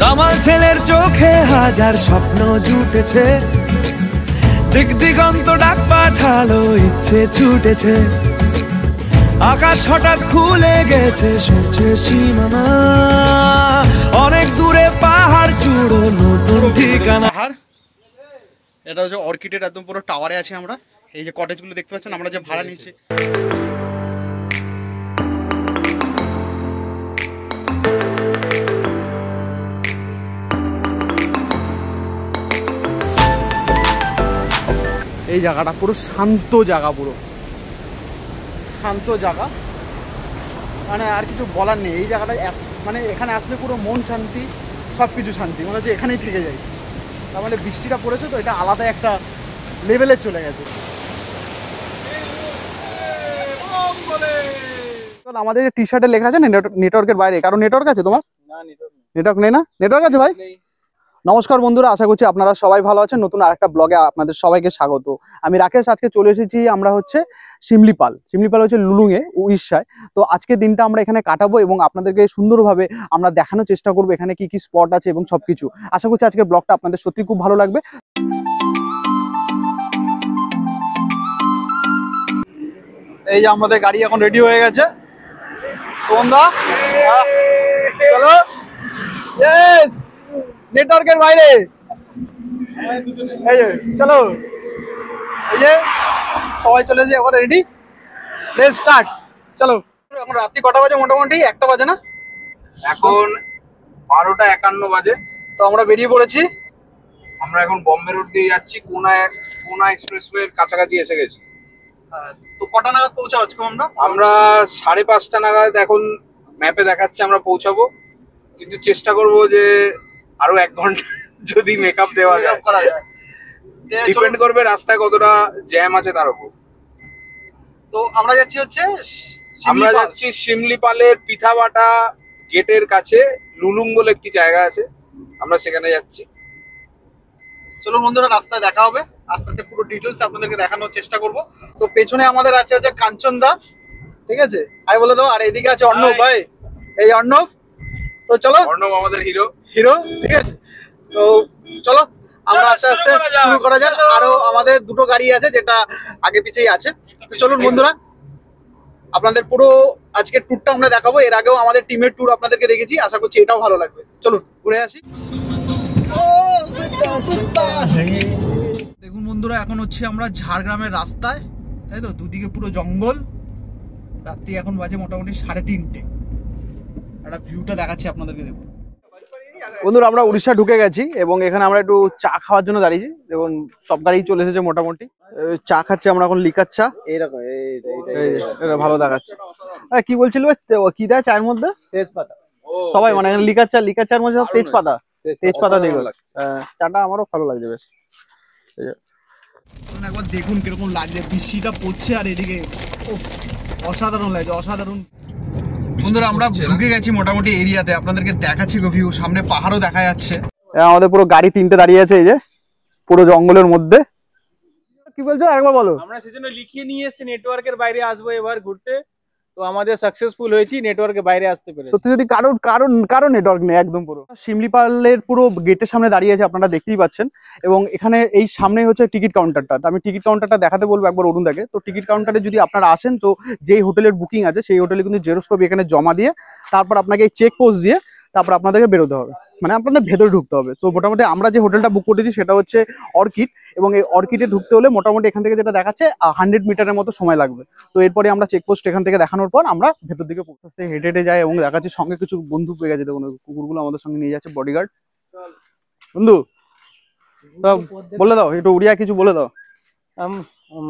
দামাল ছেলের চোখে হাজার স্বপ্ন জুটেছে, দিক দিগন্ত ডাক পাঠালো, ইচ্ছে ছুটেছে। আকাশ হঠাৎ খুলে গেছে, সরছে সীমানা, অনেক দূরে পাহাড় চূড়ো, নতুন ঠিকানা। এটা হচ্ছে অর্কিডের একদম পুরো টাওয়ারে আছি আমরা। এই যে কটেজগুলো দেখতে পাচ্ছেন আমরা যে ভাড়া নিয়েছি, এই জায়গাটা পুরো শান্ত জায়গা, পুরো শান্ত জায়গা, মানে আর কিছু বলার নেই। এই জায়গাটা মানে এখানে আসলে পুরো মন শান্তি, সব কিছু শান্তি, মনে হচ্ছে এখানেই থেকে যাই। তার মানে বৃষ্টিটা পড়েছে তো এটা আলাদা একটা লেভেলে চলে গেছে। আমাদের টি শার্টে লেখা আছে না নেটওয়ার্কের বাইরে, কারণ নেটওয়ার্ক আছে তোমার? না, নেটওয়ার্ক নেই। না নেটওয়ার্ক আছে ভাই। নমস্কার বন্ধুরা, আশা করছি আপনারা সবাই ভালো আছেন। নতুন আরেকটা ব্লগে আপনাদের সবাইকে স্বাগত। আমি রাকেশ। আজকে চলে এসেছি আমরা হচ্ছে শিমলিপাল হচ্ছে লুলুংয়ে, উড়িষ্যায়। তো আজকে দিনটা আমরা এখানে কাটাবো এবং আপনাদেরকে সুন্দরভাবে আমরা দেখানোর চেষ্টা করবো এখানে কি কি স্পট আছে এবং সবকিছু। আশা করছি আজকের ব্লগটা আপনাদের সত্যি খুব ভালো লাগবে। এই যে আমাদের গাড়ি এখন রেডি হয়ে গেছে। সোমদা চলো, নেটওয়ার্কের বাইরে, এই যে চলো, এই যে সবাই চলে এসেছে, এখন রেডি, লেটস স্টার্ট। চলো, এখন রাত্রি কটা বাজে? মোটামুটি 1টা বাজে না? এখন 12:51 বাজে। তো আমরা বেরিয়ে পড়েছি। আমরা এখন বম্বে রোড দিয়ে যাচ্ছি, কোনা এক্সপ্রেসওয়ের কাছাকাছি এসে গেছি। তো কটা নাগাদ পৌঁছাবো আজকে আমরা? আমরা 5:30 নাগাদ এখন ম্যাপে দেখাচ্ছে আমরা পৌঁছাবো, কিন্তু চেষ্টা করব যে আরো 1 ঘন্টা যদি মেকআপ দেওয়া যায়। ডিপেন্ড করবে রাস্তায় কতটা জ্যাম আছে তার উপর। তো আমরা যাচ্ছি হচ্ছে শিমলিপালের পিথাবাটা গেটের কাছে লুলুং বলে একটি জায়গা আছে, আমরা সেখানে যাচ্ছি। চলুন বন্ধুরা, রাস্তায় দেখা হবে, আস্তে আস্তে পুরো ডিটেলস আপনাদেরকে দেখানোর চেষ্টা করব। তো পেছনে আমাদের আছে হচ্ছে কাঞ্চন দা, ঠিক আছে, হাই বলে দাও। আর এইদিকে আছে অর্ণব ভাই, এই অর্ণব। তো চলো, অর্ণব আমাদের হিরো, ঠিক আছে। তো চলো আমরা আস্তে আস্তে শুরু করা যাক। আরো আমাদের 2টো গাড়ি আছে যেটা আগে পিছেই আছে। তো চলুন বন্ধুরা, আপনাদের পুরো আজকের ট্যুরটা আমরা দেখাবো। এর আগেও আমাদের টিমের ট্যুর আপনাদেরকে দেখেছি, আশা করছি এটাও ভালো লাগবে। চলুন ঘুরে আসি। দেখুন বন্ধুরা, এখন হচ্ছে আমরা ঝাড়গ্রামের রাস্তায়, তাই তো, দুদিকে পুরো জঙ্গল। রাত্রি এখন বাজে মোটামুটি 3:30। একটা ভিউটা দেখাচ্ছি আপনাদেরকে, দেখুন বন্ধুরা। আমরা উড়িষ্যা ঢুকে গেছি এবং এখানে আমরা একটু চা খাওয়ার জন্য দাঁড়িয়েছি। দেখুন সব গাড়ি চলে এসেছে মোটামুটি। চা খাচ্ছি আমরা এখন, লিকার চা। এইরকম এটা ভালো দেখাচ্ছে। কি বলছিল কি দেয় চায়ের মধ্যে? তেজপাতা। সবাই মানে লিকার চার মধ্যে সব তেজপাতা দিয়ে চাটা আমারও ভালো লাগছে বেশ। একবার দেখুন কিরকম লাগছে, বৃষ্টিটা পড়ছে আর এদিকে অসাধারণ লাগছে, অসাধারণ। বন্ধুরা আমরা ঢুকে গেছি মোটামুটি এরিয়াতে, আপনাদেরকে দেখাচ্ছি ভিউ। সামনে পাহাড়ও দেখা যাচ্ছে। আমাদের পুরো গাড়ি 3টে দাঁড়িয়ে আছে এই যে পুরো জঙ্গলের মধ্যে। কি বলছো আরেকবার বলো? আমরা সেজন্য লিখিয়ে নিয়ে এসেছি নেটওয়ার্কের বাইরে আসবো এবার ঘুরতে। তো আমাদের সাকসেসফুল হয়েছি, নেটওয়ার্কের বাইরে আসতে পেরেছি। সত্যি যদি কারণ নেটওয়ার্ক নেই একদম। পুরো শিমলিপালের পুরো গেটের সামনে দাঁড়িয়ে আছে, আপনারা দেখতেই পাচ্ছেন। এবং এখানে এই সামনে হচ্ছে টিকিট কাউন্টারটা। আমি টিকিট কাউন্টারটা দেখাতে বলবো একবার অরুণদাকে। তো টিকিট কাউন্টারে যদি আপনারা আসেন, তো যেই হোটেলের বুকিং আছে সেই হোটেলে কিন্তু জেরক্স কপি এখানে জমা দিয়ে তারপর আপনাকে এই চেক পোস্ট দিয়ে তারপর আপনাদেরকে বেরোতে হবে, মানে আপনাদের ভেতরে ঢুকতে হবে। তো মোটামুটি আমরা যে হোটেলটা বুক করেছি সেটা হচ্ছে অর্কিড, এবং এই অর্কিডে ঢুকতে হলে মোটামুটি এখান থেকে যেটা দেখাচ্ছে 100 মিটারের মতো সময় লাগবে। তো এরপরে আমরা চেকপোস্ট এখান থেকে দেখানোর পর আমরা ভেতর দিকে পৌঁছাতে হেঁটে হেঁটে যাই এবং দেখাচ্ছি সঙ্গে কিছু বন্ধু পেয়ে গেছে। দেখুন কুকুরগুলো আমাদের সঙ্গে নিয়ে যাচ্ছে, বডিগার্ড বন্ধু। বলে দাও একটু উড়িয়া কিছু বলে দাও।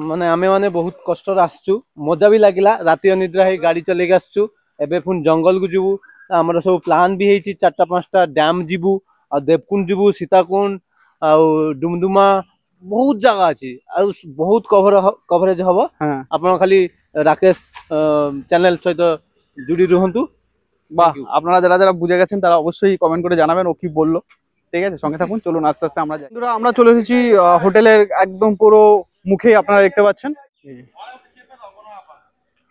মানে আমি মানে বহুত কষ্টরে আসছু, মজা ବି ଲାଗିଲା। ରାତି ଅନିଦ୍ରା ହେଇ ଗାଡି ଚଲେଇକି ଆସିଛୁ। ଏବେ ପୁଣି ଜଙ୍ଗଲକୁ ଯିବୁ। ଆମର ସବୁ ପ୍ଲାନ୍ ବି ହେଇଛି, 4ଟା-5ଟା ଡ୍ୟାମ୍ ଯିବୁ, ଆଉ ଦେବକୁଣ୍ଡ ଯିବୁ, ସୀତାକୁଣ୍ଡ, ଆଉ ଡୁମଡୁମା, ବହୁତ ଜାଗା ଅଛି, ଆଉ ବହୁତ କଭରେଜ ହବ। ଆପଣ ଖାଲି রাকেশ চ্যানেল সহিত জুড়ে রহন্তু। বাহ, আপনারা যারা যারা বুঝে গেছেন তারা অবশ্যই কমেন্ট করে জানাবেন ও কি বললো। ঠিক আছে, সঙ্গে থাকুন। চলুন আস্তে আস্তে আমরা যাই। বন্ধুরা আমরা চলে এসেছি হোটেলের একদম পুরো মুখেই, আপনারা দেখতে পাচ্ছেন।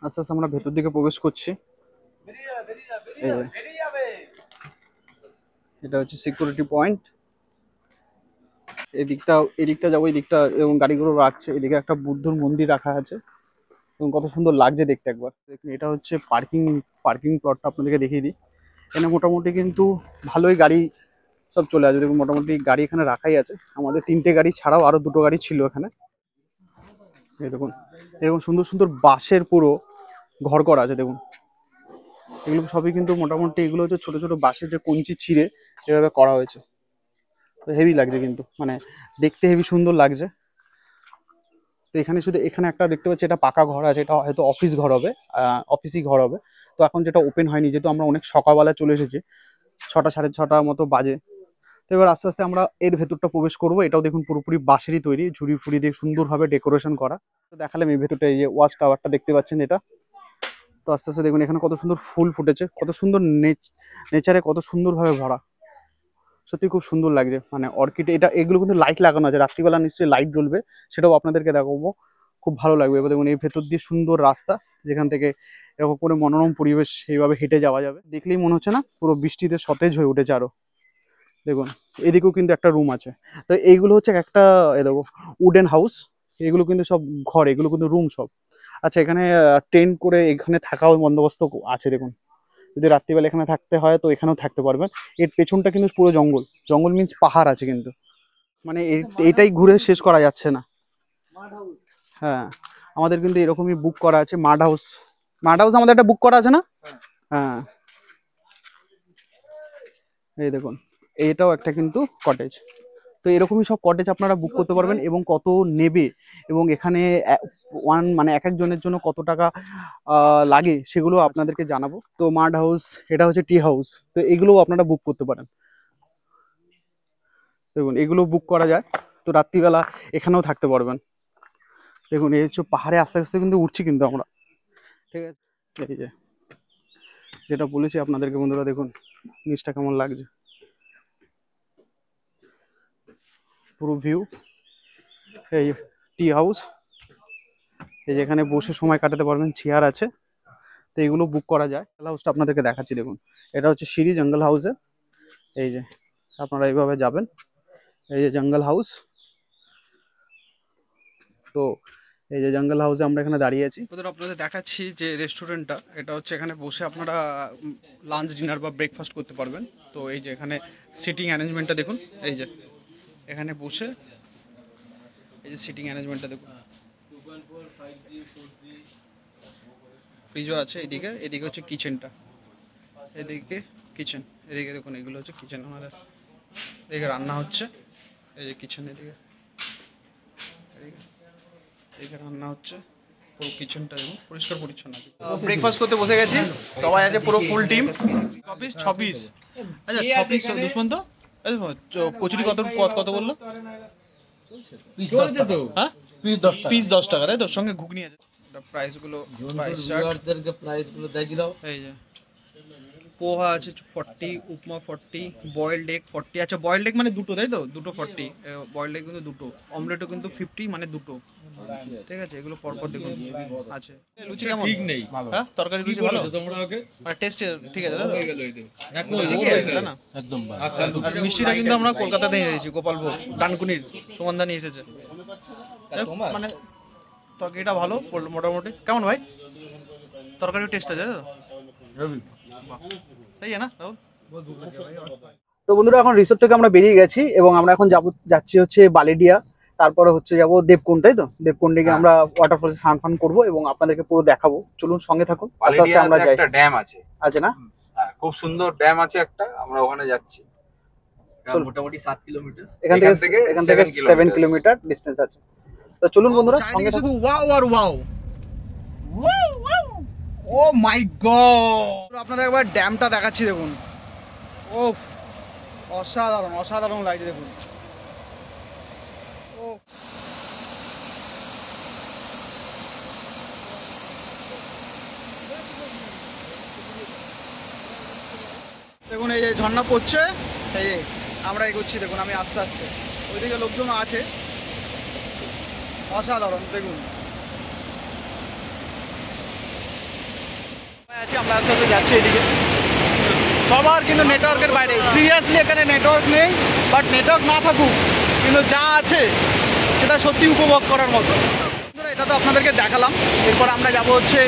আস্তে আস্তে আমরা ভেতর দিকে প্রবেশ করছি। এটা হচ্ছে সিকিউরিটি পয়েন্ট। এদিকটা যাবো, এদিকটা এবং গাড়িগুলো রাখছে। এদিকে একটা বুদ্ধর মন্দির রাখা আছে এবং কত সুন্দর লাগছে দেখতে। একবার দেখুন, এটা হচ্ছে পার্কিং প্লটটা আপনাদেরকে দেখিয়ে দিই। এখানে মোটামুটি কিন্তু ভালোই গাড়ি সব চলে আসবে। দেখুন মোটামুটি গাড়ি এখানে রাখাই আছে। আমাদের 3টে গাড়ি ছাড়াও আরো 2টো গাড়ি ছিল এখানে। এই দেখুন এরকম সুন্দর সুন্দর বাঁশের পুরো ঘর করা আছে। দেখুন এগুলো সবই কিন্তু মোটামুটি এগুলো হচ্ছে ছোট ছোট বাঁশের যে কঞ্চি ছিঁড়ে এভাবে করা হয়েছে। তো হেভি লাগছে কিন্তু, মানে দেখতে হেভি সুন্দর লাগছে। তো এখানে শুধু এখানে একটা দেখতে পাচ্ছি, এটা পাকা ঘর আছে, এটা হয়তো অফিস ঘর হবে, অফিসই ঘর হবে। তো এখন যেটা ওপেন হয়নি, যেহেতু আমরা অনেক সকালবেলা চলে এসেছি, 6টা 6:30 মতো বাজে। তো এবার আস্তে আস্তে আমরা এর ভেতরটা প্রবেশ করবো। এটাও দেখুন পুরোপুরি বাঁশেরই তৈরি, ঝুড়ি ফুড়ি দিয়ে সুন্দরভাবে ডেকোরেশন করা। তো দেখালাম এই ভেতরটা, এই যে ওয়াচ টাওয়ারটা দেখতে পাচ্ছেন এটা। তো আস্তে আস্তে দেখুন এখানে কত সুন্দর ফুল ফুটেছে, কত সুন্দর নেচারে কত সুন্দরভাবে ভরা। সত্যি খুব সুন্দর লাগছে, মানে অর্কিড। এগুলো কিন্তু লাইট লাগানো আছে, রাত্রিবেলা নিশ্চয়ই লাইট জ্বলবে, সেটাও আপনাদেরকে দেখাবো। খুব ভালো লাগবে। এবার দেখুন এই ভেতর দিয়ে সুন্দর রাস্তা, যেখান থেকে এরকম করে মনোরম পরিবেশ এইভাবে হেঁটে যাওয়া যাবে। দেখলেই মনে হচ্ছে না পুরো বৃষ্টিতে সতেজ হয়ে উঠেছে আরো। দেখুন এদিকেও কিন্তু একটা রুম আছে। তো এইগুলো হচ্ছে একটা দেখো উডেন হাউস। এগুলো কিন্তু সব ঘর, এগুলো কিন্তু রুম সব। আচ্ছা, এখানে টেন্ট করে এখানে থাকাও বন্দোবস্ত আছে। দেখুন যদি রাত্রিবেলা এখানে থাকতে হয় তো এখানেও থাকতে পারবেন। এর পেছনটা কিন্তু পুরো জঙ্গল, জঙ্গল মিন্স পাহাড় আছে কিন্তু, মানে এইটাই ঘুরে শেষ করা যাচ্ছে না। হ্যাঁ, আমাদের কিন্তু এরকমই বুক করা আছে মাড হাউস। আমাদের একটা বুক করা আছে না? হ্যাঁ, এই দেখুন এইটাও একটা কিন্তু কটেজ। তো এরকমই সব কটেজ আপনারা বুক করতে পারবেন। এবং কত নেবে এবং এখানে মানে এক একজনের জন্য কত টাকা লাগে সেগুলো আপনাদেরকে জানাবো। তো মাড হাউস, এটা হচ্ছে টি হাউস। তো এগুলোও আপনারা বুক করতে পারেন। দেখুন এগুলো বুক করা যায়। তো রাত্রিবেলা এখানেও থাকতে পারবেন। দেখুন এই হচ্ছে পাহাড়ে আস্তে আস্তে কিন্তু উঠছি কিন্তু আমরা, ঠিক আছে। এই যে যেটা বলেছি আপনাদেরকে বন্ধুরা, দেখুন নিচটা কেমন লাগছে, পুরো ভিউ। এই টি হাউস, এই যে এখানে বসে সময় কাটাতে পারবেন, চেয়ার আছে। তো এগুলো বুক করা যায়। জঙ্গল হাউসটা আপনাদেরকে দেখাচ্ছি। দেখুন এটা হচ্ছে সিঁড়ি জঙ্গল হাউসে। এই যে আপনারা এইভাবে যাবেন, এই যে জঙ্গল হাউস। তো এই যে জঙ্গল হাউসে আমরা এখানে দাঁড়িয়ে আছি। ওদের আপনাদের দেখাচ্ছি যে রেস্টুরেন্টটা, এটা হচ্ছে এখানে বসে আপনারা লাঞ্চ ডিনার বা ব্রেকফাস্ট করতে পারবেন। তো এই যে এখানে সিটিং অ্যারেঞ্জমেন্টটা দেখুন, এই যে এখানে বসে এই যে সিটিং অ্যারেঞ্জমেন্টটা দেখুন। ফ্রিজও আছে এদিকে। এদিকে হচ্ছে কিচেনটা, এদিকে কিচেন, এদিকে দেখুন এগুলো হচ্ছে কিচেন আমাদের। এদিকে রান্না হচ্ছে, এই যে কিচেন, এদিকে এদিকে রান্না হচ্ছে। পুরো কিচেনটা দেখুন পরিষ্কার পরিচ্ছন্ন। ব্রেকফাস্ট করতে বসে গেছি, সবাই আছে পুরো ফুল টিম। Copies 6 piece. আচ্ছা 6 পিস দুশ্মন তো। কচুরি কত বললো? হ্যাঁ পিস 10 টাকা, তাই তো? সঙ্গে ঘুগনি আছে। প্রাইসগুলো দেখিয়ে দাও। এই যে পোহা আছে 40, উপমা 40, বয়েলড এগ 40। আচ্ছা বয়েলড এগ মানে দুটো, তাই তো? দুটো 40, বয়েলড এগ কিন্তু দুটো, অমলেটও কিন্তু 50, মানে দুটো, ঠিক আছে। এগুলো পরপর দেখুন আছে। লুচি কেমন? ঠিক নেই। হ্যাঁ তরকারি লুচি ভালো তোমরা? ওকে মানে টেস্ট ঠিক আছে দাদা? না একদম। আর মিষ্টিটা কিন্তু আমরা কলকাতা থেকে এসেছি, গোপালভোগ, ডানকুনির সুমনদা নিয়ে এসেছে। মানে তরকারিটা ভালো মোটামুটি। কেমন ভাই তরকারির টেস্ট আছে তো? সেই না রাহুল? তো বন্ধুরা এখন রিসোর্ট থেকে আমরা বেরিয়ে গেছি এবং আমরা এখন যাচ্ছি হচ্ছে বালিডিয়া, তারপরে হচ্ছে যাবো দেবকুণ্ড, তাই তো? দেবকুণ্ডে গিয়ে আমরা ওয়াটারফলসে স্নান ফান করবো এবং আপনাদেরকে পুরো দেখাবো। চলুন সঙ্গে থাকুন। আস্তে আস্তে আমরা যাই। একটা ড্যাম আছে না? হ্যাঁ, খুব সুন্দর ড্যাম আছে একটা, আমরা ওখানে যাচ্ছি। মোটামুটি 7 কিলোমিটার এখান থেকে 7 কিলোমিটার ডিসটেন্স আছে। তো চলুন বন্ধুরা সঙ্গে থাকুন। ওয়াও আর ওয়াও, ও মাই গড! আপনাদের একবার ড্যামটা দেখাচ্ছি দেখুন। ও অসাধারণ অসাধারণ লাগছে দেখুন। ও দেখুন এই যে ঝর্ণা পড়ছে, এই আমরা এগোচ্ছি দেখুন। আমি আস্তে আস্তে, ওইদিকে লোকজন আছে, অসাধারণ দেখুন। আমরা আস্তে আস্তে যাচ্ছি এদিকে। সবার কিন্তু নেটওয়ার্কের বাইরে। সিরিয়াসলি এখানে নেটওয়ার্ক নেই, বাট নেটওয়ার্ক না থাকুক কিন্তু যা আছে সেটা সত্যি উপভোগ করার মতো। এটা তো আপনাদেরকে দেখালাম, এরপর আমরা যাব হচ্ছে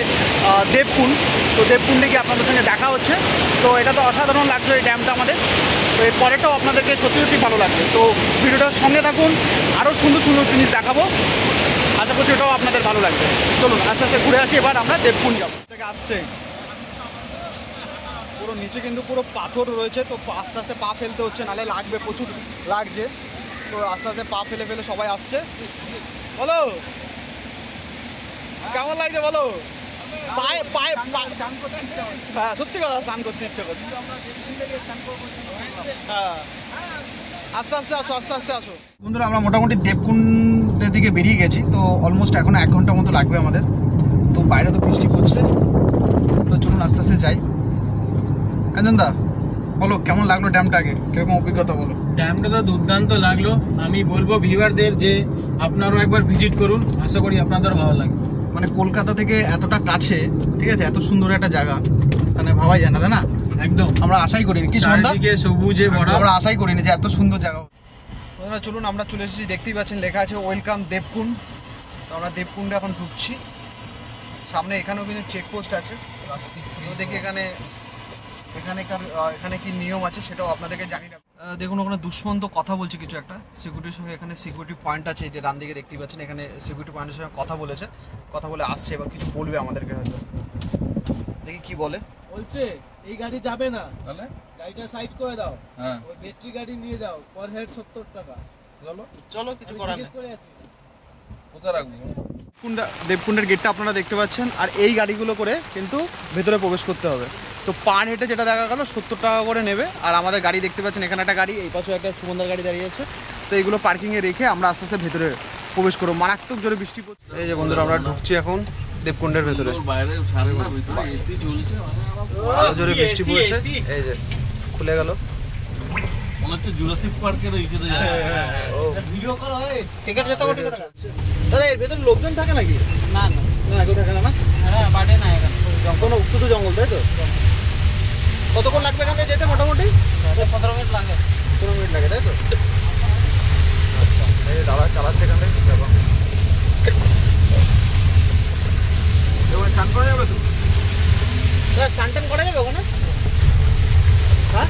দেবকুণ্ড। তো দেবকুণ্ডে গিয়ে আপনাদের সঙ্গে দেখা হচ্ছে। তো এটা তো অসাধারণ লাগছে এই ড্যামটা আমাদের। তো এর পরেটাও আপনাদেরকে সত্যি সত্যি ভালো লাগবে। তো ভিডিওটার সঙ্গে থাকুন, আরও সুন্দর সুন্দর জিনিস দেখাবো, আশা করছি ওটাও আপনাদের ভালো লাগবে। চলুন আস্তে আস্তে ঘুরে আসি, এবার আমরা দেবকুণ্ড যাবো। থেকে আসছে পুরো নিচে কিন্তু পুরো পাথর রয়েছে, তো আস্তে আস্তে পা ফেলতে হচ্ছে, নাহলে লাগবে, প্রচুর লাগছে। তো আস্তে আস্তে পা ফেলে ফেলে সবাই আসছে। বলো কেমন লাগছে বলো? পায়ে পায়ে হ্যাঁ সত্যি কথা, স্নান করতে ইচ্ছে করছে। হ্যাঁ আস্তে আস্তে আসো, আস্তে আস্তে আসো। বন্ধুরা আমরা মোটামুটি দেবকুণ্ডের দিকে বেরিয়ে গেছি। তো অলমোস্ট এখন 1 ঘন্টা মতো লাগবে আমাদের। তো বাইরে তো বৃষ্টি পড়ছে, তো চলুন আস্তে আস্তে যাই। কাঞ্চনদা বলো কেমন লাগলো ড্যামটা, আগে কিরকম অভিজ্ঞতা বলো? ড্যামটা তো দুর্দান্ত লাগলো। আমি বলবো ভিউয়ারদের যে আপনারাও একবার ভিজিট করুন, আশা করি আপনাদের ভালো লাগবে। মানে কলকাতা থেকে এতটা কাছে, ঠিক আছে, এত সুন্দর একটা জায়গা মানে ভাবাই যায় না, তাই না? একদম আমরা আশাই করিনি, কি সুন্দর সবুজে ভরা, আমরা আশাই করিনি যে এত সুন্দর জায়গা। চলুন আমরা চলে এসেছি, দেখতেই পাচ্ছেন লেখা আছে ওয়েলকাম দেবকুণ্ড। তো আমরা দেবকুণ্ডে এখন ঢুকছি। সামনে এখানেও কিন্তু চেকপোস্ট আছে, দেখি এখানে কি নিয়ম আছে সেটাও আপনাদেরকে জানি না। দেখুন ওখানে দুষ্মন্ত কথা বলছে কিছু একটা সিকিউরিটির সঙ্গে। এখানে সিকিউরিটি পয়েন্ট আছে, এই যে ডান দিকে দেখতেই পাচ্ছেন, এখানে সিকিউরিটি পয়েন্টের সঙ্গে কথা বলে আসছে। এবার কিছু বলবে আমাদেরকে, হয়তো দেখি কি বলে। বলছে এই গাড়ি যাবে না, তাহলে গাড়িটা সাইড করে দাও, হ্যাঁ ওই ব্যাটারি গাড়ি নিয়ে যাও, পার হেড 70 টাকা। চলো কিছু করার নেই, কোথায় রাখবো? দেবকুণ্ডের গেটটা আপনারা দেখতে পাচ্ছেন, আর এই গাড়িগুলো করে কিন্তু ভেতরে প্রবেশ করতে হবে। তো পার হেঁটে যেটা দেখা গেল 70 টাকা করে নেবে। আর আমাদের গাড়ি দেখতে পাচ্ছেন, এখানে একটা গাড়ি, এই পাশে একটা সুমনদার গাড়ি দাঁড়িয়ে আছে। তো এইগুলো পার্কিংয়ে রেখে আমরা আস্তে আস্তে ভেতরে প্রবেশ করবো। মারাত্মক জোরে বৃষ্টি পড়ছে। এই যে বন্ধুরা আমরা ঢুকছি এখন দেবকুণ্ডের ভেতরে, জোরে বৃষ্টি পড়ছে। এই যে খুলে গেল, মনে হচ্ছে জুরাসিক পার্কের ইচেতে যাচ্ছে। ভিডিও কল হয়, টিকিট কত কোটি টাকা? দাদা এর ভেতরে লোকজন থাকে নাকি? না না না কেউ থাকে না। হ্যাঁ বাড়ে না, এখানে কোনো শুধু জঙ্গল, তাই তো? কতক্ষণ লাগবে এখান থেকে যেতে? মোটামুটি 15 মিনিট লাগে। 15 মিনিট লাগে, তাই তো? আচ্ছা এই দাদা চালাচ্ছে এখান থেকে। এবার চান করা যাবে তো? স্নান টান করা যাবে ওখানে? হ্যাঁ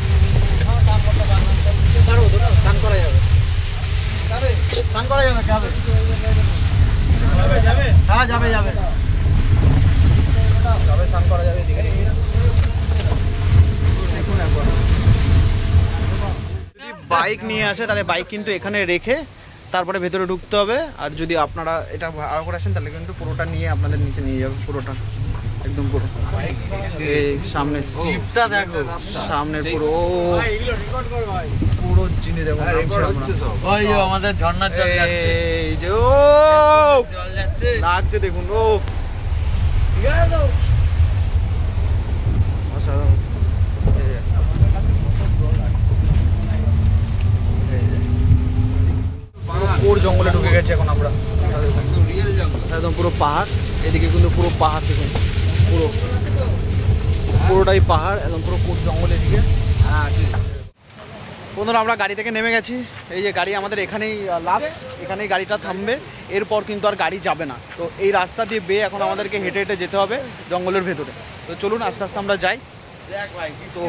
পারবো তো না? স্নান করা যাবে, স্নান করা যাবে, যাবে হ্যাঁ যাবে যাবে যাবে, স্নান করা যাবে। এদিকে দেখুন একবার, যদি বাইক নিয়ে আসে তাহলে বাইক কিন্তু এখানে রেখে তারপরে ভেতরে ঢুকতে হবে। আর যদি আপনারা এটা ভাড়া করে আসেন তাহলে কিন্তু পুরোটা নিয়ে আপনাদের নিচে নিয়ে যাবে, পুরোটা একদম পুরো। এই সামনে জিপটা দেখো, সামনে পুরো পুরো জিনিস দেখো। ওই যে আমাদের ঝর্ণার জল যাচ্ছে, এই যে ও জল যাচ্ছে লাগছে দেখুন। ও অসাধারণ। পুরো জঙ্গলে ঢুকে গেছে এখন আমরা, একদম পুরো পাহাড়। এদিকে কিন্তু পুরো পাহাড় দেখুন, পুরোটাই পাহাড়, একদম পুরো জঙ্গল এদিকে। বন্ধুরা আমরা গাড়ি থেকে নেমে গেছি। এই যে গাড়ি আমাদের এখানেই লাস্ট, এখানেই গাড়িটা থামবে, এরপর কিন্তু আর গাড়ি যাবে না। তো এই রাস্তা দিয়ে বেয়ে এখন আমাদেরকে হেঁটে হেঁটে যেতে হবে জঙ্গলের ভেতরে। তো চলুন আস্তে আস্তে আমরা যাই। তো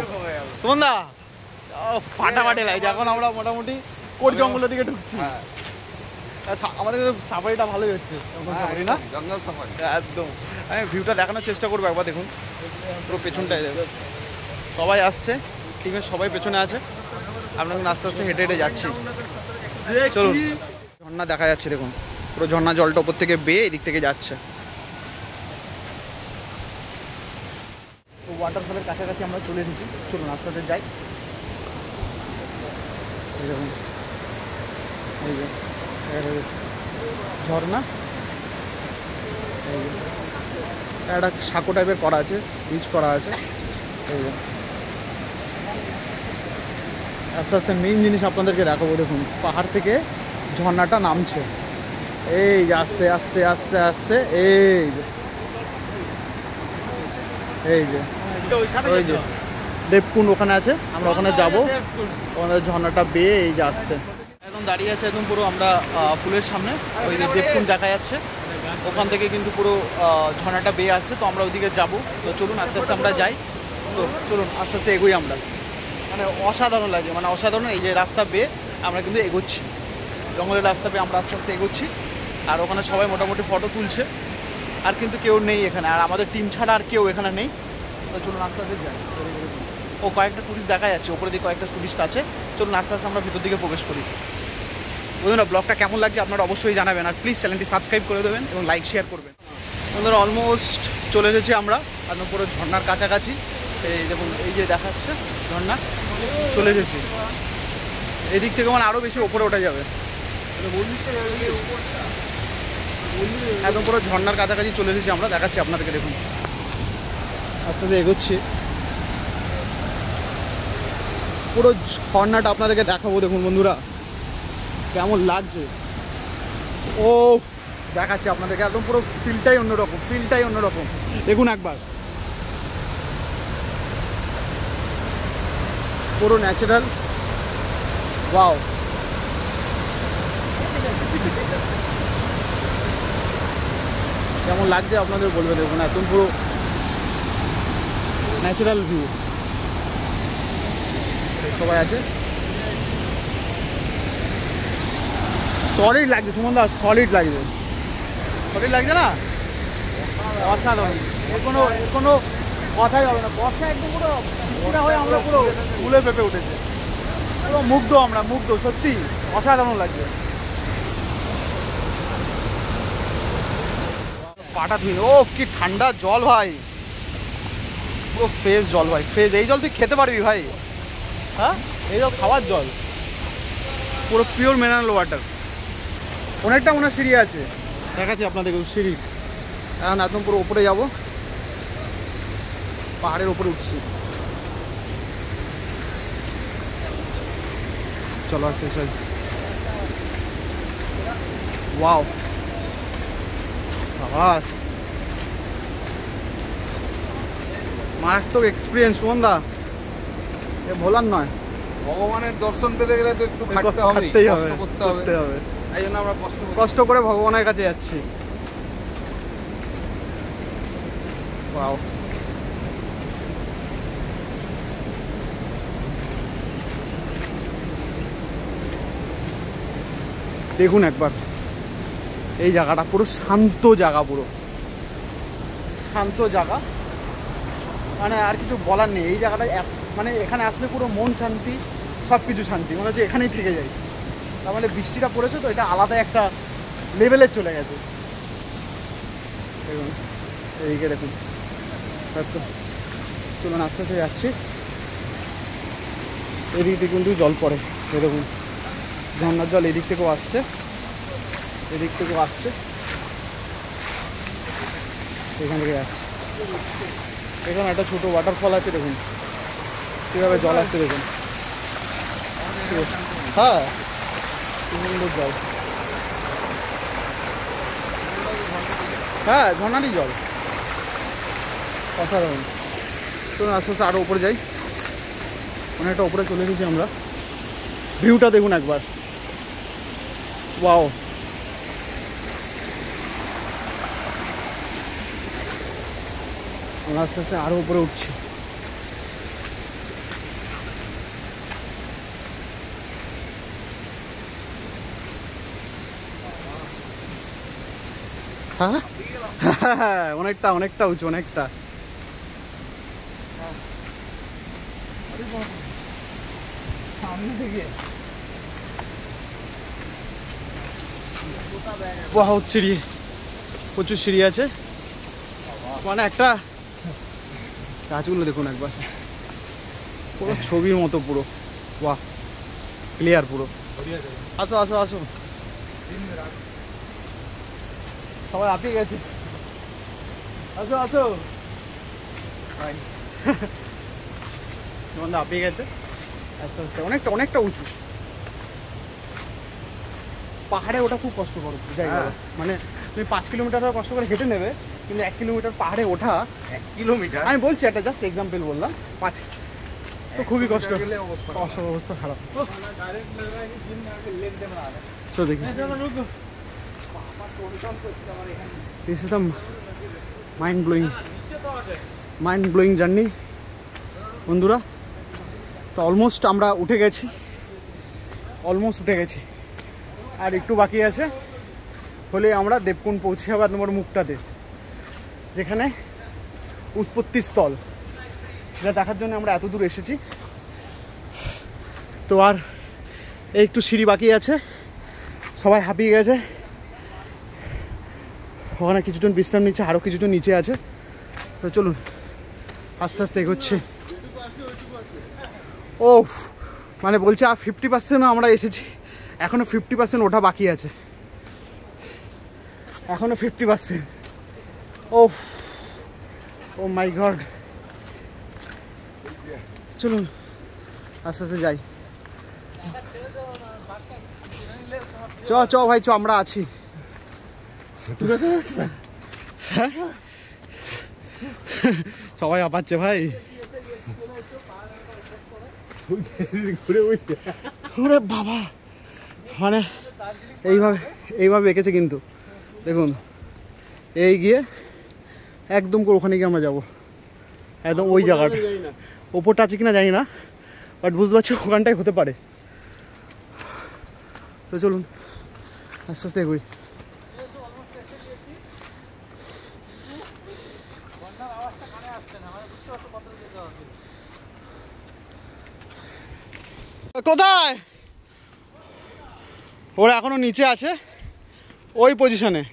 সুমনদা ফাটাফাটি লাগছে, এখন আমরা মোটামুটি কোট জঙ্গলের দিকে ঢুকছি। আমাদের সাফারিটা ভালোই হচ্ছে, না জঙ্গল সাফারি একদম। আমি ভিউটা দেখানোর চেষ্টা করবো, একবার দেখুন পুরো পেছনটায় সবাই আসছে, টিমের সবাই পেছনে আছে। আমরা এখন আস্তে আস্তে হেঁটে হেঁটে যাচ্ছি। চলুন, ঝর্ণা দেখা যাচ্ছে দেখুন, পুরো ঝর্ণা জলটা ওপর থেকে বেয়ে এদিক থেকে যাচ্ছে। তো ওয়াটারফলের কাছাকাছি আমরা চলে এসেছি, চলুন আস্তে আস্তে যাই। দেখুন এই যে ঝর্ণা, একটা সাঁকো টাইপের করা আছে, ব্রিজ করা আছে। এই যে আস্তে আস্তে মেইন জিনিস আপনাদেরকে দেখাবো। দেখুন পাহাড় থেকে ঝর্ণাটা নামছে, এই যে আস্তে আস্তে আস্তে আস্তে। এই যে এই যে ওই যে দেবকুণ্ড ওখানে আছে, আমরা ওখানে যাব। আমাদের ঝর্ণাটা বেয়ে এই যে আসছে, একদম দাঁড়িয়ে আছে একদম পুরো আমরা পুলের সামনে, ওই যে দেবকুণ্ড দেখা যাচ্ছে, ওখান থেকে কিন্তু পুরো ঝর্ণাটা বেয়ে আসছে। তো আমরা ওইদিকে যাব, তো চলুন আস্তে আস্তে আমরা যাই। তো চলুন আস্তে আস্তে এগোই আমরা, মানে অসাধারণ লাগে, মানে অসাধারণ। এই যে রাস্তা বেয়ে আমরা কিন্তু এগোচ্ছি, জঙ্গলের রাস্তা পেয়ে আমরা আস্তে আস্তে এগোচ্ছি। আর ওখানে সবাই মোটামুটি ফটো তুলছে, আর কিন্তু কেউ নেই এখানে, আর আমাদের টিম ছাড়া আর কেউ এখানে নেই। তো চলুন আস্তে আস্তে যাই। ও কয়েকটা টুরিস্ট দেখা যাচ্ছে, ওপরে দিকে কয়েকটা টুরিস্ট আছে। চলুন আস্তে আস্তে আমরা ভিতর দিকে প্রবেশ করি। বন্ধুরা ব্লগটা কেমন লাগছে আপনারা অবশ্যই জানাবেন, আর প্লিজ চ্যানেলটি সাবস্ক্রাইব করে দেবেন এবং লাইক শেয়ার করবেন। বন্ধুরা অলমোস্ট চলে এসেছি আমরা একদম পুরো ঝর্ণার কাছাকাছি। এই দেখুন এই যে দেখাচ্ছে ঝর্ণা, চলে এসেছি। এদিক থেকে মানে আরও বেশি ওপরে ওঠা যাবে, একদম পুরো ঝর্ণার কাছাকাছি চলে এসেছি আমরা, দেখাচ্ছি আপনাদেরকে। দেখুন আস্তে আস্তে এগোচ্ছি, পুরো ঝর্ণাটা আপনাদেরকে দেখাবো। দেখুন বন্ধুরা কেমন লাগছে, ও দেখাচ্ছি আপনাদেরকে, একদম পুরো ফিলটাই অন্যরকম। দেখুন একবার, পুরো ন্যাচারাল, ওয়াও। কেমন লাগছে আপনাদের বলবে, দেখুন একদম পুরো ন্যাচারাল ভিউ। সবাই আছে, সলিড লাগছে সুমনদা, সলিড লাগছে না, অসাধারণ। এর কোনো কথাই হবে না। বর্ষা একদম পুরো হয়ে আমরা পুরো ফুলে পেঁপে উঠেছে, পুরো মুগ্ধ সত্যি অসাধারণ লাগছে। পাটা ধুই, ও কি ঠান্ডা জল ভাই, পুরো ফ্রেশ জল ভাই, ফ্রেশ। এই জল তুই খেতে পারবি ভাই, হ্যাঁ এই জল খাওয়ার জল, পুরো পিওর মিনারেল ওয়াটার। অনেকটা মনে সিঁড়ি আছে, দেখাচ্ছি আপনাদের সিঁড়ি। এখন একদম পুরো উপরে যাব, পাহাড়ের উপরে উঠছি। চলো আসছে, ওয়াও বাস, মারাত্মক এক্সপিরিয়েন্স সুমনদা, এ ভোলার নয়। ভগবানের দর্শন পেতে গেলে তো একটু খাটতে হবে, কষ্ট করতে হবে। এই জন্য আমরা কষ্ট করে ভগবানের কাছে যাচ্ছি। ওয়াও, দেখুন একবার এই জায়গাটা, পুরো শান্ত জায়গা, পুরো শান্ত জায়গা, মানে আর কিছু বলার নেই। এই জায়গাটা মানে এখানে আসলে পুরো মন শান্তি, সব কিছু শান্তি, মনে হচ্ছে এখানেই থেকে যাই। তার মানে বৃষ্টিটা পড়েছে তো, এটা আলাদা একটা লেভেলে চলে গেছে। দেখুন এইদিকে দেখুন, চলুন আস্তে আস্তে যাচ্ছি। এদিক থেকে কিন্তু জল পড়ে, এই দেখুন ঝর্ণার জল এদিক থেকেও আসছে, এখান থেকে যাচ্ছে। এখানে একটা ছোটো ওয়াটারফল আছে, দেখুন কীভাবে জল আসছে, দেখুন। হ্যাঁ সুন্দর জল, হ্যাঁ ঝর্ণারই জল, অসাধারণ। চলুন আস্তে আস্তে আরও উপরে যাই, অনেকটা উপরে চলে এসেছি আমরা। ভিউটা দেখুন একবার, ওয়াও। আমরা আস্তে আস্তে আরও উপরে উঠছি। হ্যাঁ অনেকটা উঁচু, অনেকটা। বহুত সিঁড়ি, প্রচুর সিঁড়ি আছে, মানে একটা গাছগুলো দেখুন একবার, পুরো ছবির মতো, পুরো বাহ ক্লিয়ার পুরো। আসো আসো আসো, সবাই আপনি গেছে, আসো আসো ভাই। আপনি গেছে আস্তে আস্তে, অনেকটা উঁচু। পাহাড়ে ওঠা খুব কষ্টকর জায়গা, মানে তুমি 5 কিলোমিটার কষ্ট করে হেঁটে নেবে, কিন্তু 1 কিলোমিটার পাহাড়ে ওঠা, 1 কিলোমিটার আমি বলছি একটা জাস্ট এক্সাম্পল বললাম, তো খুবই কষ্ট, অবস্থা খারাপ। তো দেখি this is the mind blowing journey বন্ধুরা। তো অলমোস্ট আমরা উঠে গেছি, আর একটু বাকি আছে, হলে আমরা দেবকুণ্ড পৌঁছে যাবো 8 নম্বর মুখটাতে, যেখানে উৎপত্তি স্থল, সেটা দেখার জন্য আমরা এত দূর এসেছি। তো আর এই একটু সিঁড়ি বাকি আছে, সবাই হাঁপিয়ে গেছে, ওখানে কিছুজন বিশ্রাম নিচ্ছে, আরও কিছুজন নিচে আছে। তো চলুন আস্তে আস্তে এগোচ্ছে। ও মানে বলছে আর 50% আমরা এসেছি, এখনও 50% ওঠা বাকি আছে, এখনও 50%। ও মাই গড, চলুন আস্তে আস্তে যাই। চ ভাই চ, আমরা আছি। হ্যাঁ সবাই আপাচ্ছে ভাই, ওরে বাবা, মানে এইভাবে এঁকেছে কিন্তু দেখুন, এই গিয়ে একদম করে ওখানে গিয়ে আমরা যাবো, একদম ওই জায়গাটা। ওপরটা আছে কিনা জানি না, বাট বুঝতে পারছি ওখানটাই হতে পারে। তো চলুন আস্তে আস্তে এগোই। কোথায় ওরা এখনো নিচে আছে ওই পজিশনে,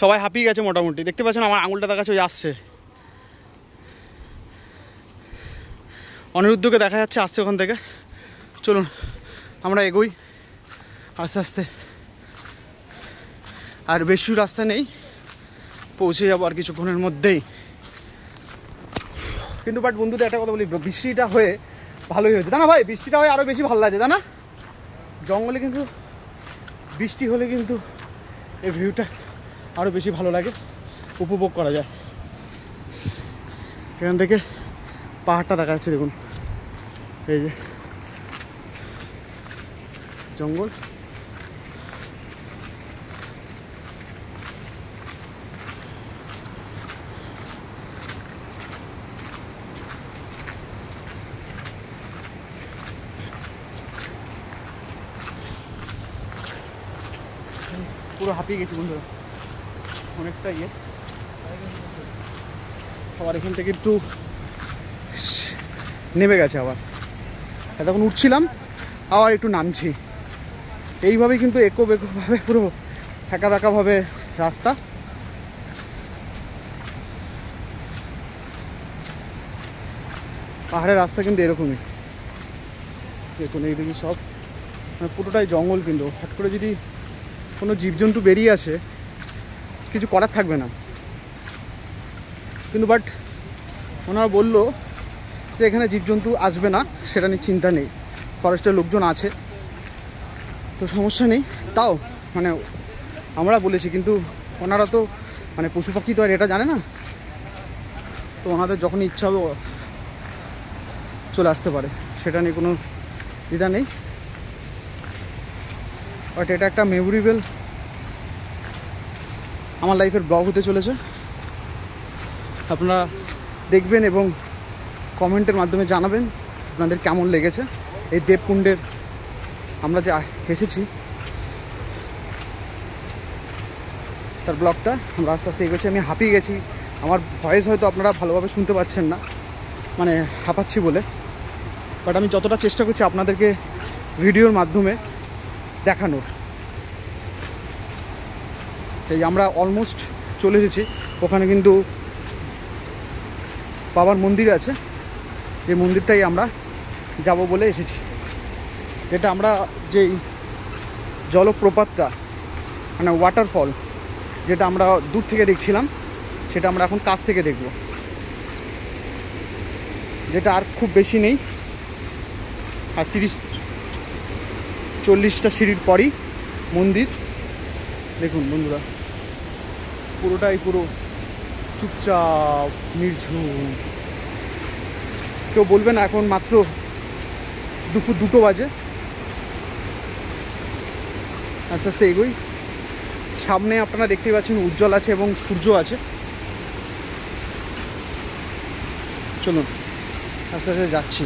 সবাই হাঁপিয়ে গেছে মোটামুটি। দেখতে পাচ্ছেন আমার আঙুলটা দেখাচ্ছে, ওই আসছে, অনিরুদ্ধকে দেখা যাচ্ছে আসছে ওখান থেকে। চলুন আমরা এগোই আস্তে আস্তে, আর বেশি রাস্তা নেই, পৌঁছে যাবো আর কিছুক্ষণের মধ্যেই। কিন্তু বাট বন্ধুদের একটা কথা বলি, বৃষ্টিটা হয়ে ভালোই হয়েছে, জানা ভাই, বৃষ্টিটা হয়ে আরও বেশি ভালো লাগছে, জানা। জঙ্গলে কিন্তু বৃষ্টি হলে কিন্তু এই ভিউটা আরও বেশি ভালো লাগে, উপভোগ করা যায়। এখান থেকে পাহাড়টা দেখা যাচ্ছে দেখুন, এই যে জঙ্গল। পুরো হাঁপিয়ে গেছি বন্ধুরা, অনেকটা ইয়ে। আবার এখান থেকে একটু নেমে গেছে, আবার এতক্ষণ উঠছিলাম আবার একটু নামছি, এইভাবে কিন্তু একো বেকোভাবে পুরো একা বেঁকাভাবে রাস্তা। পাহাড়ের রাস্তা কিন্তু এরকমই দেখুন, এই দিকে সব পুরোটাই জঙ্গল। কিন্তু হঠাৎ করে যদি কোনো জীবজন্তু বেরিয়ে আসে কিছু করার থাকবে না। কিন্তু বাট ওনারা বললো যে এখানে জীবজন্তু আসবে না, সেটা নিয়ে চিন্তা নেই, ফরেস্টের লোকজন আছে, তো সমস্যা নেই। তাও মানে আমরা বলেছি, কিন্তু ওনারা তো মানে পশু পাখি তো আর এটা জানে না, তো ওনাদের যখন ইচ্ছা হবে চলে আসতে পারে, সেটা নিয়ে কোনো দ্বিধা নেই। বাট এটা একটা মেমোরেবল আমার লাইফের ব্লগ হতে চলেছে, আপনারা দেখবেন এবং কমেন্টের মাধ্যমে জানাবেন আপনাদের কেমন লেগেছে এই দেবকুণ্ডের আমরা যে এসেছি তার ব্লগটা। আমরা আস্তে আস্তে এগোচ্ছি, আমি হাঁপিয়ে গেছি, আমার ভয়েস হয়তো আপনারা ভালোভাবে শুনতে পাচ্ছেন না, মানে হাঁপাচ্ছি বলে, বাট আমি যতটা চেষ্টা করছি আপনাদেরকে ভিডিওর মাধ্যমে দেখানোর। এই আমরা অলমোস্ট চলে এসেছি, ওখানে কিন্তু বাবার মন্দির আছে, যে মন্দিরটাই আমরা যাব বলে এসেছি। যেটা আমরা যেই জলপ্রপাতটা মানে ওয়াটারফল যেটা আমরা দূর থেকে দেখছিলাম, সেটা আমরা এখন কাছ থেকে দেখব, যেটা আর খুব বেশি নেই, আর 30-40টা সিঁড়ির পরই মন্দির। দেখুন বন্ধুরা, পুরোটাই পুরো চুপচাপ নির্ঝুম, কেউ বলবে না এখন মাত্র দুপুর 2টো বাজে। আস্তে আস্তে এগোই। সামনে আপনারা দেখতেই পাচ্ছেন উজ্জ্বল আছে এবং সূর্য আছে। চলুন আস্তে আস্তে যাচ্ছি।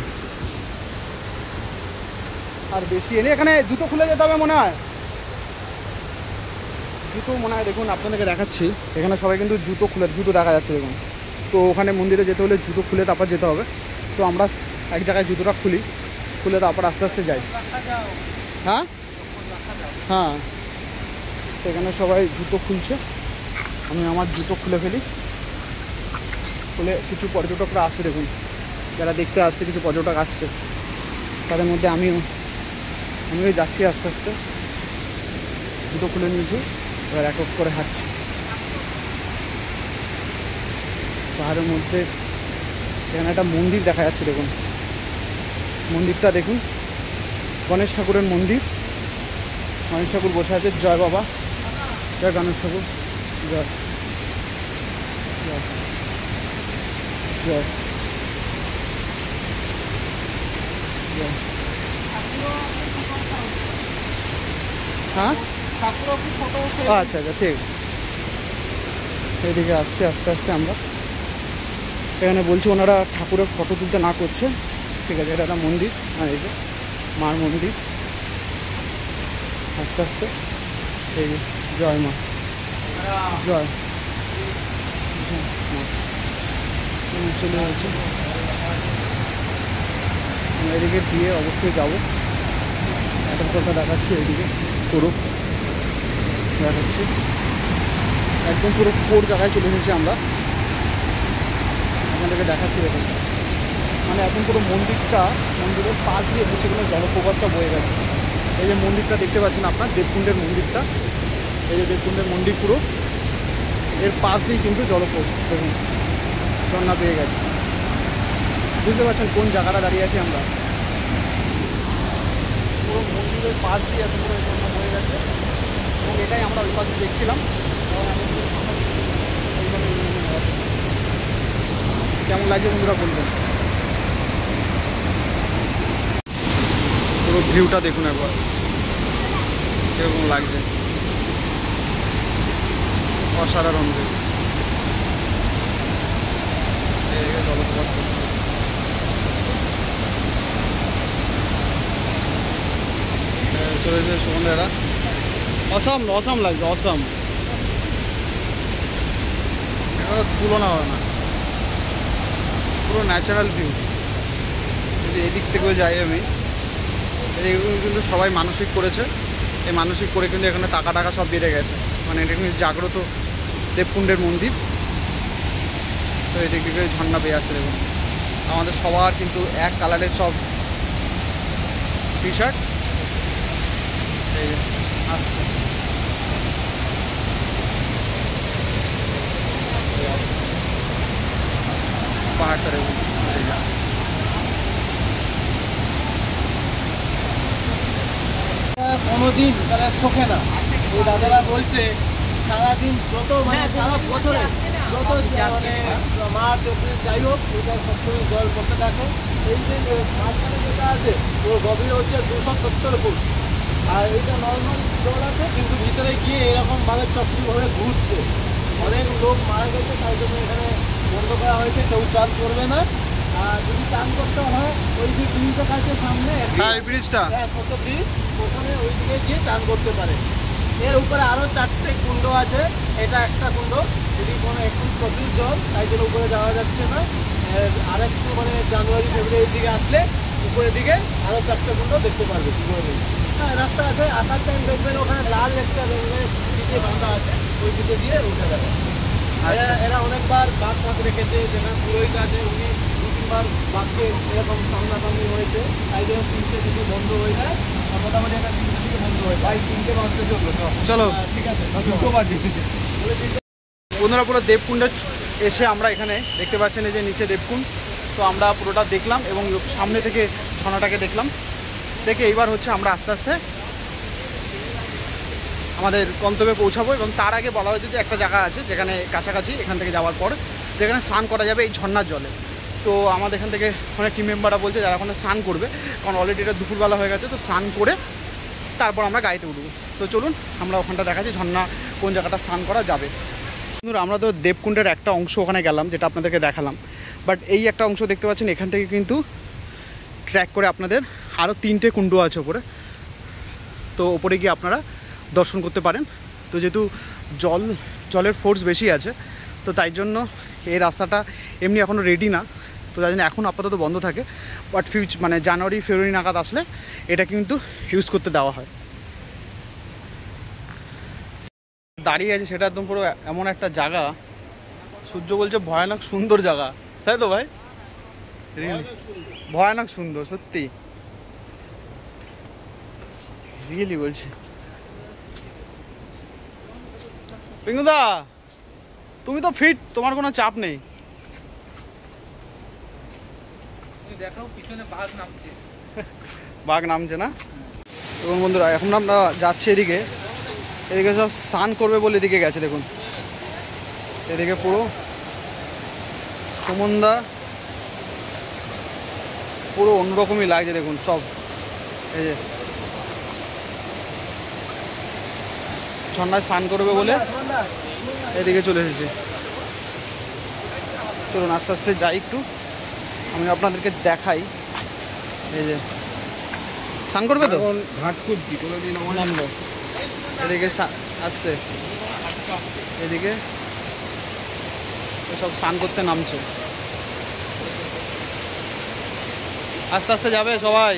আর বেশি এনে এখানে জুতো খুলে যেতে হবে মনে হয়, জুতো মনে হয় দেখুন আপনাদেরকে দেখাচ্ছি। এখানে সবাই কিন্তু জুতো দেখা যাচ্ছে দেখুন। তো ওখানে মন্দিরে যেতে হলে জুতো খুলে তারপর যেতে হবে। তো আমরা এক জায়গায় জুতোটা খুলে তারপর আস্তে আস্তে যাই। হ্যাঁ হ্যাঁ, সেখানে সবাই জুতো খুলছে, আমি আমার জুতো খুলে ফেলি। খুলে কিছু পর্যটকরা আসছে দেখুন, যারা দেখতে আসছে কিছু পর্যটক আসছে, তাদের মধ্যে আমিও যাচ্ছি আস্তে আস্তে। জুতো খুলে নিয়েছি, এবার এক এক করে হাঁটছি পাহাড়ের মধ্যে। এখানে একটা মন্দির দেখা যাচ্ছে দেখুন, মন্দিরটা দেখুন, গণেশ ঠাকুরের মন্দির। গণেশ ঠাকুর বসে আছে। জয় বাবা, জয় গণেশ ঠাকুর, জয় জয় জয় জয়। হ্যাঁ আচ্ছা আচ্ছা, ঠিক। এইদিকে আসছি আস্তে আস্তে আমরা। এখানে বলছি ওনারা ঠাকুরের ফটো তুলতে না করছে, ঠিক আছে। এটা একটা মন্দির, হ্যাঁ এই যে মার মন্দির। আস্তে আস্তে এই যে জয় মা, জয় চলে যাচ্ছে। এদিকে দিয়ে অবশ্যই যাবো। একটা কথা দেখাচ্ছি, এইদিকে পুরো দেখাচ্ছি, একদম পুরো কোর জায়গায় চলে এসেছি আমরা। আপনাদেরকে দেখাচ্ছি দেখুন, মানে এখন পুরো মন্দিরের পাশ দিয়ে হচ্ছে কোনো জলপ্রপাতটা বয়ে গেছে। এই যে মন্দিরটা দেখতে পাচ্ছেন আপনার, দেবকুণ্ডের মন্দিরটা, এই যে দেবকুণ্ডের মন্দির পুরো এর পাশ দিয়েই কিন্তু জলপ্রপাত দেখুন, ঝর্ণা পেয়ে গেছে। বুঝতে পারছেন কোন জায়গাটা দাঁড়িয়ে আছি আমরা? পুরো মন্দিরের পাশ দিয়ে এত পুরো ঝর্ণা বয়ে গেছে, এবং এটাই আমরা ওই পাশে দেখছিলাম। কেমন লাগছে বন্ধুরা বলবেন। পুরো ভিউটা দেখুন একবার, কিরকম লাগছে, অসাধারণ ভিউ। জলপ্রপাত চলেছে সুগন্ধারা, অসম লাগছে, অসম, তুলনা হয় না, পুরো ন্যাচারাল ভিউ। যদি এদিক থেকেও যাই আমি, এগুলো কিন্তু সবাই মানসিক করেছে, এই মানসিক করে কিন্তু এখানে টাকা সব বেড়ে গেছে। মানে এটা কিন্তু জাগ্রত দেবকুণ্ডের মন্দির। তো এদিক থেকে ঝর্ণা পেয়ে আসছে দেখুন। আমাদের সবার কিন্তু এক কালারের সব টি শার্ট, এই যে আসছে। পাহাড়টা দেখুন, কোনোদিন তারা শোকে না। ওই দাদারা বলছে সারাদিন যত মানে সারা বছরে যত মানে মাঠ যাই হোক ওইটা সবসময় জল পড়তে থাকে। এই যে মাঝখানে যেটা আছে ওর গভীর হচ্ছে 270 ফুট, আর এইটা নর্মাল জল আছে, কিন্তু ভিতরে গিয়ে এরকম ভাবে চক্রিভাবে ঘুরছে। অনেক লোক মারা গেছে, তাই জন্য এখানে বন্ধ করা হয়েছে, কেউ চান করবে না। আর যদি চান করতে হয় ওই যে ব্রিজটা কাছে সামনে, হ্যাঁ এই ব্রিজটা, ছোট ব্রিজ, ওখানে ওই দিকে গিয়ে চান করতে পারে। এর উপরে আরো 4টে কুণ্ড আছে, এটা একটা কুণ্ড। যদি কোনো এখন প্রচুর জল, তাই জন্য উপরে যাওয়া যাচ্ছে না। আর একটু মানে জানুয়ারি ফেব্রুয়ারির দিকে আসলে উপরের দিকে আরো 4টে কুণ্ড দেখতে পারবে। হ্যাঁ রাস্তা আছে, আসার টাইম দেখবেন ওখানে লাল একটা দিকে বাঁধা আছে, ওই দিকে দিয়ে উঠে যাবে। এরা অনেকবার বাঘ রেখেছে, যেখানে পুরোহিত আছে উনি 2-3বার বাঘকে এরকম সামনাসামনি হয়েছে, তাই জন্য 3টে দিকে বন্ধ হয়ে যায়। মোটামুটি একটা 3টে দিকে বন্ধ হয়ে যায়। 3টে বাজতে চলবে, চলো ঠিক আছে, 2 বাজে। বন্ধুরা পুরো দেবকুণ্ডে এসে আমরা এখানে দেখতে পাচ্ছেন এই যে নিচে দেবকুণ্ড। তো আমরা পুরোটা দেখলাম এবং সামনে থেকে ঝর্ণাটাকে দেখলাম। দেখে এইবার হচ্ছে আমরা আস্তে আস্তে আমাদের গন্তব্যে পৌঁছাবো। এবং তার আগে বলা হয়েছে যে একটা জায়গা আছে যেখানে কাছাকাছি এখান থেকে যাওয়ার পর যেখানে স্নান করা যাবে এই ঝর্ণার জলে। তো আমাদের এখান থেকে অনেক টিম মেম্বাররা বলছে যারা ওখানে স্নান করবে, কারণ অলরেডি এটা দুপুরবেলা হয়ে গেছে, তো স্নান করে তারপর আমরা গাড়িতে উঠবো। তো চলুন আমরা ওখানটা দেখাচ্ছি ঝর্ণা কোন জায়গাটা স্নান করা যাবে। বন্ধুরা আমরা তো দেবকুণ্ডের একটা অংশ ওখানে গেলাম, যেটা আপনাদেরকে দেখালাম, বাট এই একটা অংশ দেখতে পাচ্ছেন, এখান থেকে কিন্তু ট্র্যাক করে আপনাদের আরও 3টে কুণ্ড আছে ওপরে, তো ওপরে গিয়ে আপনারা দর্শন করতে পারেন। তো যেহেতু জলের ফোর্স বেশি আছে, তো তাই জন্য এই রাস্তাটা এমনি এখনও রেডি না, তো তাই জন্য এখন আপাতত বন্ধ থাকে, বাট মানে জানুয়ারি ফেব্রুয়ারি নাগাদ আসলে এটা কিন্তু ইউজ করতে দেওয়া হয়। দাঁড়িয়ে আছে সেটা একদম পুরো এমন একটা জায়গা, সূর্য বলছে ভয়ানক সুন্দর জায়গা, তাই তো ভাই? ভয়ানক সুন্দর সত্যি, রিয়েলি বলছি। পিঙ্গুদা তুমি তো ফিট, তোমার কোনো চাপ নেই। দেখাও পিছনে বাঘ নামছে। বাঘ নামছে না? এবং বন্ধুরা এখন আমরা যাচ্ছি এদিকে, এদিকে সব স্নান করবে বলে এদিকে গেছে, দেখুন এদিকে পুরো সুমন্দা, পুরো অন্যরকমই লাগছে দেখুন সব। এই যে ঝর্ণায় স্নান করবে বলে এদিকে চলে এসেছে। চলুন আস্তে আস্তে যাই, একটু আমি আপনাদেরকে দেখাই। এই যে স্নান করবে তো, ঘাট খুঁজছি কোনোদিন নামবো এদিকে আসতে, এদিকে সব স্নান করতে নামছে, আস্তে আস্তে যাবে সবাই,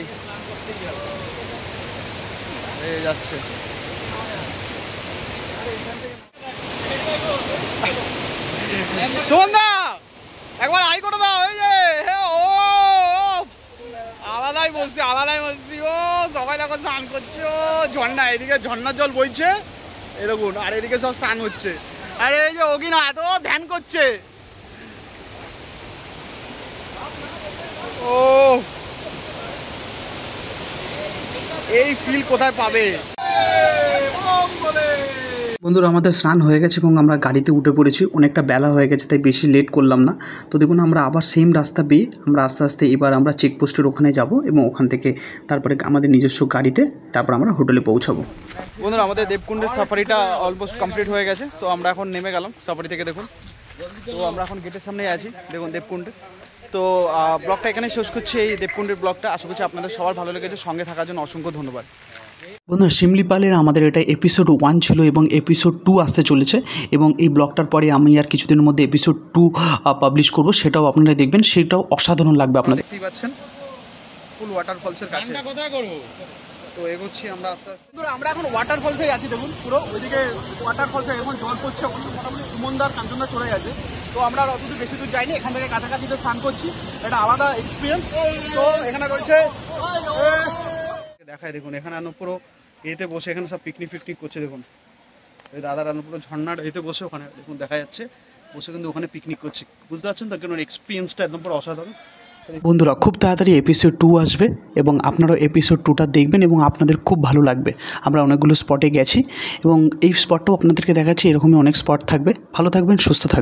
এই যাচ্ছে। সুমনদা একবার আই করে দাও, এই যে ও আলাদাই বসছি, ও সবাই দেখো স্নান করছে, ও ঝর্ণা, এদিকে ঝর্ণার জল বইছে এই দেখুন, আর এদিকে সব স্নান হচ্ছে, আরে এই যে ওগিনা এত ধ্যান করছে, ও এই ফিল কোথায় পাবে। বন্ধুরা আমাদের স্নান হয়ে গেছে এবং আমরা গাড়িতে উঠে পড়েছি, অনেকটা বেলা হয়ে গেছে তাই বেশি লেট করলাম না। তো দেখুন আমরা আবার সেম রাস্তা পেয়ে আমরা আস্তে আস্তে এবার আমরা চেকপোস্টের ওখানে যাব এবং ওখান থেকে তারপরে আমাদের নিজস্ব গাড়িতে তারপর আমরা হোটেলে পৌঁছাবো। বন্ধুরা আমাদের দেবকুণ্ডের সাফারিটা অলমোস্ট কমপ্লিট হয়ে গেছে, তো আমরা এখন নেমে গেলাম সাফারি থেকে। দেখুন তো আমরা এখন গেটের সামনেই আছি, দেখুন দেবকুণ্ডে। তো ব্লগটা এখানে শেষ করছি, এই দেবকুণ্ডের ব্লগটা। আশা করছি আপনাদের সবার ভালো লেগেছে, সঙ্গে থাকার জন্য অসংখ্য ধন্যবাদ। বন্ধুরা শিমলিপালের আমাদের এটা এপিসোড 1 ছিল এবং এপিসোড 2 আসতে চলেছে, এবং এই ব্লগটার পরে আমি আর কিছুদিনের মধ্যে এপিসোড 2 পাবলিশ করব, সেটাও আপনারা দেখবেন, সেটাও অসাধারণ লাগবে আপনাদের। দেখতেই পাচ্ছেন ফুল ওয়াটারফলসের কাছে, তো এগোচ্ছি আমরা আস্তে আস্তে। বন্ধুরা আমরা এখন ওয়াটারফলসে আছি, দেখুন পুরো ওইদিকে ওয়াটারফলসে এখন জল পড়ছে, মোটামুটি সুমনদার কাঞ্চনদা চলে গেছে, তো আমরা আর অতদূর বেশি দূর যাইনি, এখান থেকে কাছাকাছিতে স্নান করছি, এটা আলাদা এক্সপিরিয়েন্স। তো এখানে রয়েছে দেখায়, দেখুন এখানে পুরো এতে বসে এখানে সব পিকনিক করছে, দেখুন ওই দাদারা পুরো ঝর্ণার এতে বসে ওখানে দেখুন দেখা যাচ্ছে বসে কিন্তু ওখানে পিকনিক করছে, বুঝতে পারছেন তো, কারণ এক্সপিরিয়েন্সটা একদম পুরো অসাধারণ। বন্ধুরা খুব তাড়াতাড়ি এপিসোড 2 আসবে এবং আপনারাও এপিসোড 2টা দেখবেন এবং আপনাদের খুব ভালো লাগবে। আমরা অনেকগুলো স্পটে গেছি এবং এই স্পটটাও আপনাদেরকে দেখাচ্ছি, এরকমই অনেক স্পট থাকবে। ভালো থাকবেন, সুস্থ থাকবেন।